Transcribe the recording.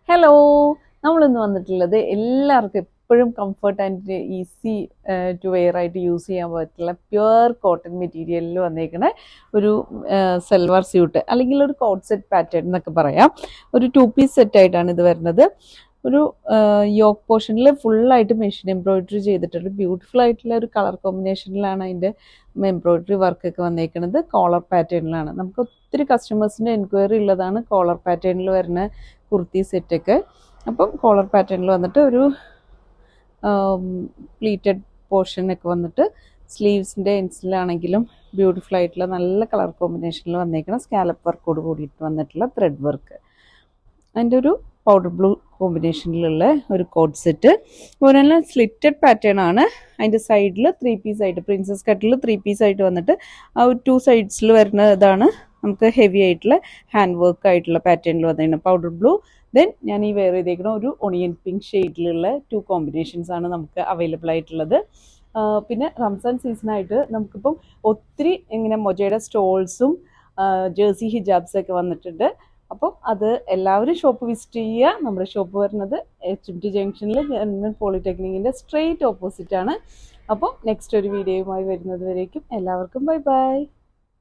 Hello, നമ്മളിന്ന് വന്നിട്ടുള്ളത് എല്ലാവർക്കും എപ്പോഴും comfort and easy to wear ആയിട്ട് യൂസ് ചെയ്യാൻ പറ്റുള്ള പ്യുവർ കോട്ടൺ മെറ്റീരിയലിൽ വന്നേക്കുന്ന ഒരു സൽവാർ സ്യൂട്ട് അല്ലെങ്കിൽ ഒരു കോട്ട് സെറ്റ് പാറ്റേൺ എന്നൊക്കെ പറയാം. ഒരു 2 പീസ് സെറ്റ് ആയിട്ടാണ് ഇത് വരുന്നത്. ഒരു യോക്ക് പോർഷനിൽ ഫുള്ളായിട്ട് മെഷീൻ എംബ്രോയിഡറി ചെയ്തിട്ടുള്ള ബ്യൂട്ടിഫുൾ ആയിട്ടുള്ള ഒരു കളർ കോമ്പിനേഷനിലാണ് അതിൻ്റെ എംബ്രോയിഡറി വർക്കൊക്കെ വന്നേക്കുന്നത്. കോളർ പാറ്റേണിലാണ്. നമുക്ക് ഒത്തിരി കസ്റ്റമേഴ്സിൻ്റെ എൻക്വയറി ഉള്ളതാണ് കോളർ പാറ്റേണിൽ വരുന്ന കുർത്തി സെറ്റൊക്കെ. അപ്പം കോളർ പാറ്റേണിൽ വന്നിട്ട് ഒരു പ്ലീറ്റഡ് പോർഷനൊക്കെ വന്നിട്ട് സ്ലീവ്സിൻ്റെ എൻസിലാണെങ്കിലും ബ്യൂട്ടിഫുൾ ആയിട്ടുള്ള നല്ല കളർ കോമ്പിനേഷനിൽ വന്നേക്കണം. സ്കാലപ്പ് വർക്കോട് കൂടിയിട്ട് വന്നിട്ടുള്ള ത്രെഡ് വർക്ക്. അതിൻ്റെ ഒരു പൗഡർ ബ്ലൂ കോമ്പിനേഷനിലുള്ള ഒരു കോട്ട് സെറ്റ്. അതുപോലെ തന്നെ സ്ലിറ്റഡ് പാറ്റേൺ ആണ്. അതിൻ്റെ സൈഡിൽ 3 പീസായിട്ട് പ്രിൻസസ് കട്ടിൽ 3 പീസായിട്ട് വന്നിട്ട് ആ 2 സൈഡ്സിൽ വരുന്ന ഇതാണ് നമുക്ക് ഹെവി ആയിട്ടുള്ള ഹാൻഡ് വർക്ക് ആയിട്ടുള്ള പാറ്റേണിൽ വന്നിട്ടുണ്ട്. പൗഡർ ബ്ലൂ, ദെൻ ഞാൻ ഈ വെയർ ചെയ്തേക്കുന്ന ഒരു ഒണിയൻ പിങ്ക് ഷെയ്ഡിലുള്ള 2 കോമ്പിനേഷൻസ് ആണ് നമുക്ക് അവൈലബിൾ ആയിട്ടുള്ളത്. പിന്നെ റംസാൻ സീസണായിട്ട് നമുക്കിപ്പം ഒത്തിരി ഇങ്ങനെ മൊജയുടെ സ്റ്റോൾസും ജേഴ്സി ഹിജാബ്സൊക്കെ വന്നിട്ടുണ്ട്. അപ്പം അത് എല്ലാവരും ഷോപ്പ് വിസിറ്റ് ചെയ്യുക. നമ്മുടെ ഷോപ്പ് വരുന്നത് HMT ജംഗ്ഷനിൽ ഗവൺമെൻറ് പോളിടെക്നിക്കിൻ്റെ സ്ട്രെയിറ്റ് ഓപ്പോസിറ്റ് ആണ്. അപ്പോൾ നെക്സ്റ്റ് ഒരു വീഡിയോയുമായി വരുന്നത് വരേക്കും എല്ലാവർക്കും ബൈ ബൈ.